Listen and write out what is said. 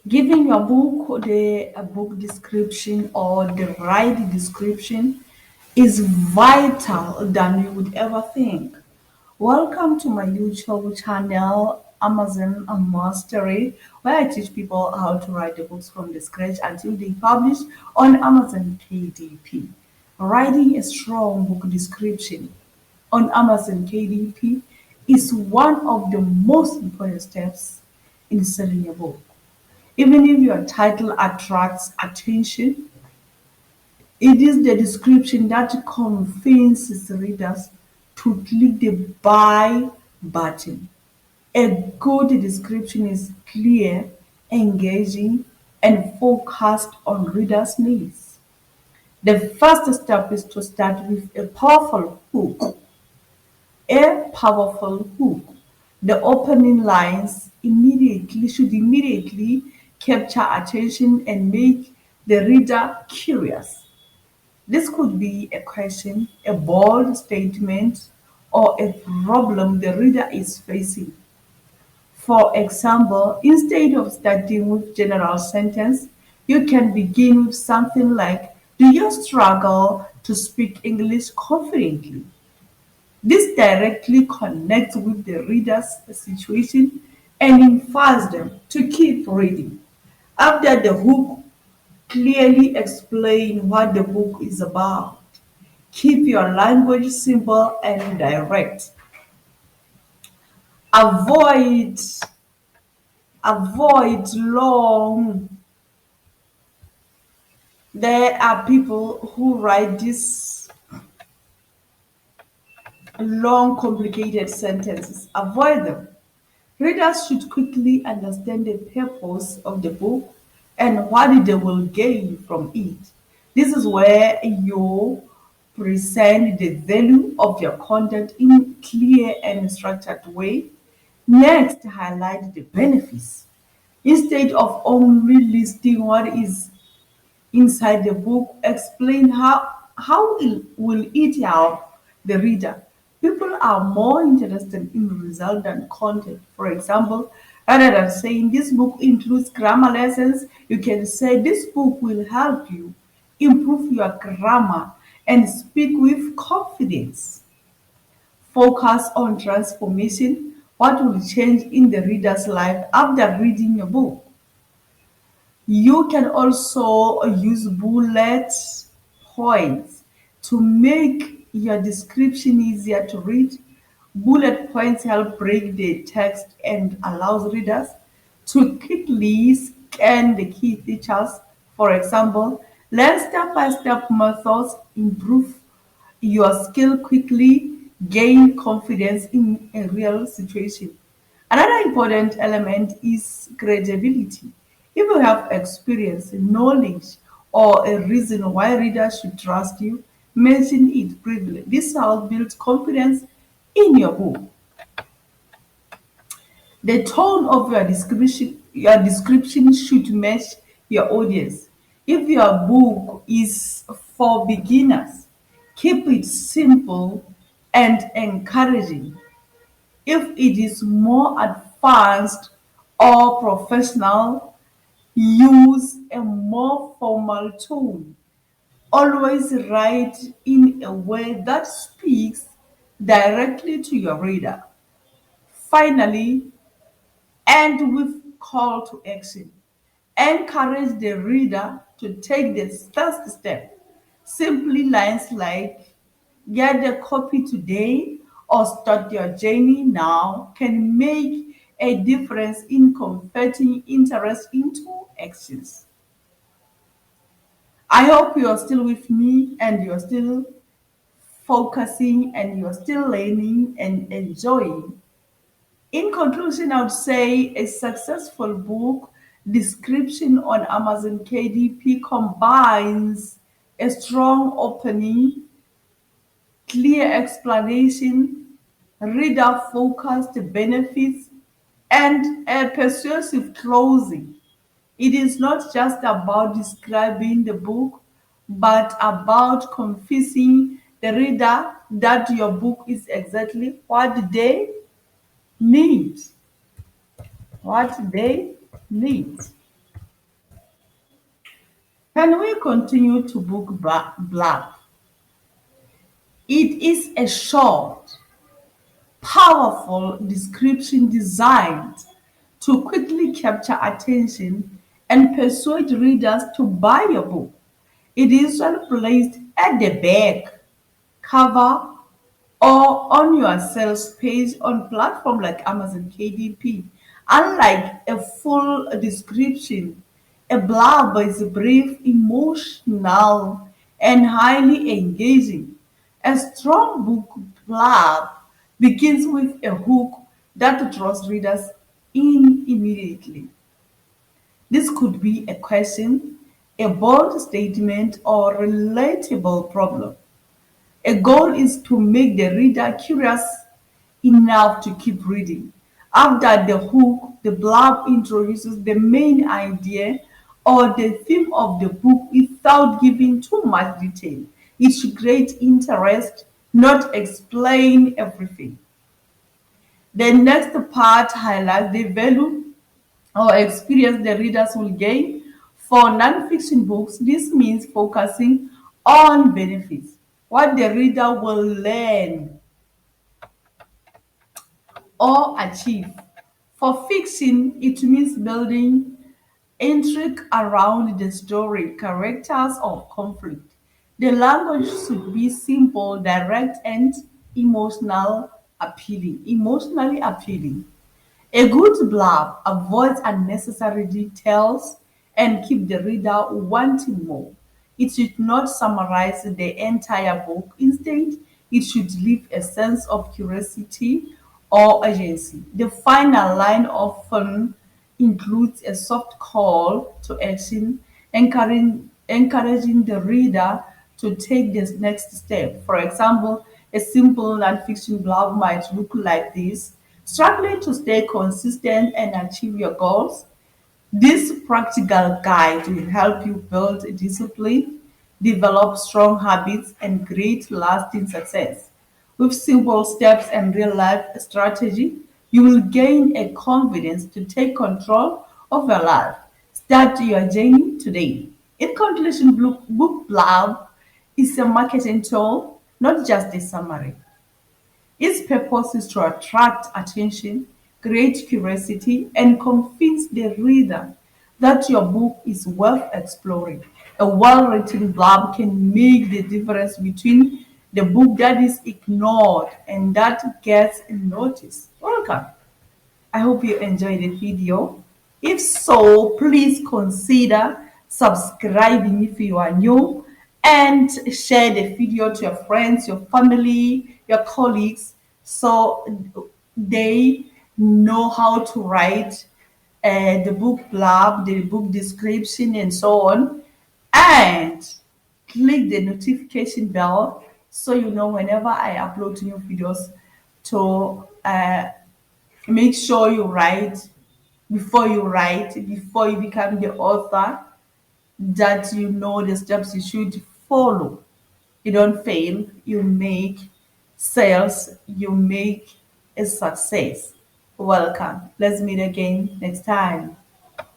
Giving your book the a book description or the right description is vital than you would ever think. Welcome to my YouTube channel, Amazon Mastery, where I teach people how to write the books from the scratch until they publish on Amazon KDP. Writing a strong book description on Amazon KDP is one of the most important steps in selling a book. Even if your title attracts attention, it is the description that convinces readers to click the buy button. A good description is clear, engaging, and focused on readers' needs. The first step is to start with a powerful hook. A powerful hook. The opening lines should immediately capture attention and make the reader curious. This could be a question, a bold statement, or a problem the reader is facing. For example, instead of starting with general sentence, you can begin with something like, "Do you struggle to speak English confidently?" This directly connects with the reader's situation and invites them to keep reading. After the hook, clearly explain what the book is about. Keep your language simple and direct. Avoid avoid long. There are people who write these long complicated sentences. Avoid them. Readers should quickly understand the purpose of the book and what they will gain from it. This is where you present the value of your content in clear and structured way. Next, highlight the benefits. Instead of only listing what is inside the book, explain how it will it help the reader. People are more interested in result than content. For example, rather than saying this book includes grammar lessons, you can say this book will help you improve your grammar and speak with confidence. Focus on transformation. What will change in the reader's life after reading your book? You can also use bullet points to make your description easier to read. Bullet points help break the text and allows readers to quickly scan the key features. For example, learn step-by-step methods, improve your skill quickly, gain confidence in a real situation. Another important element is credibility. If you have experience, knowledge, or a reason why readers should trust you, mention it briefly. This helps build confidence in your book. The tone of your description should match your audience. If your book is for beginners, keep it simple and encouraging. If it is more advanced or professional, use a more formal tone. Always write in a way that speaks directly to your reader. Finally, end with call to action. Encourage the reader to take the first step. Simply lines like "get the copy today" or "start your journey now" can make a difference in converting interest into actions. I hope you are still with me and you're still focusing and you're still learning and enjoying. In conclusion, I would say a successful book description on Amazon KDP combines a strong opening, clear explanation, reader focused benefits, and a persuasive closing. It is not just about describing the book, but about convincing the reader that your book is exactly what they need. What they need. Can we continue to book Blurb? It is a short, powerful description designed to quickly capture attention and persuade readers to buy your book. It is usually placed at the back, cover, or on your sales page on platforms like Amazon KDP. Unlike a full description, a blurb is brief, emotional, and highly engaging. A strong book blurb begins with a hook that draws readers in immediately. This could be a question, a bold statement, or relatable problem. A goal is to make the reader curious enough to keep reading. After the hook, the blurb introduces the main idea or the theme of the book without giving too much detail. It should create interest, not explain everything. The next part highlights the value or experience the readers will gain. For nonfiction books, this means focusing on benefits, what the reader will learn or achieve. For fiction, it means building intrigue around the story, characters, or conflict. The language should be simple, direct, and emotionally appealing. A good blurb avoids unnecessary details and keeps the reader wanting more. It should not summarize the entire book. Instead, it should leave a sense of curiosity or urgency. The final line often includes a soft call to action, encouraging the reader to take this next step. For example, a simple nonfiction blog might look like this: struggling to stay consistent and achieve your goals. This practical guide will help you build discipline, develop strong habits, and create lasting success. With simple steps and real life strategy, you will gain a confidence to take control of your life. Start your journey today. In conclusion, book blurb is a marketing tool, not just a summary. Its purpose is to attract attention, create curiosity, and convince the reader that your book is worth exploring. A well written blurb can make the difference between the book that is ignored and that gets noticed. Welcome. I hope you enjoyed the video. If so, please consider subscribing if you are new, and share the video to your friends, your family, your colleagues, so they know how to write the book blurb, the book description, and so on. And click the notification bell so you know whenever I upload new videos, to make sure you write before you become the author, that you know the steps you should follow. You don't fail, you make sales, you make a success. Welcome. Let's meet again next time.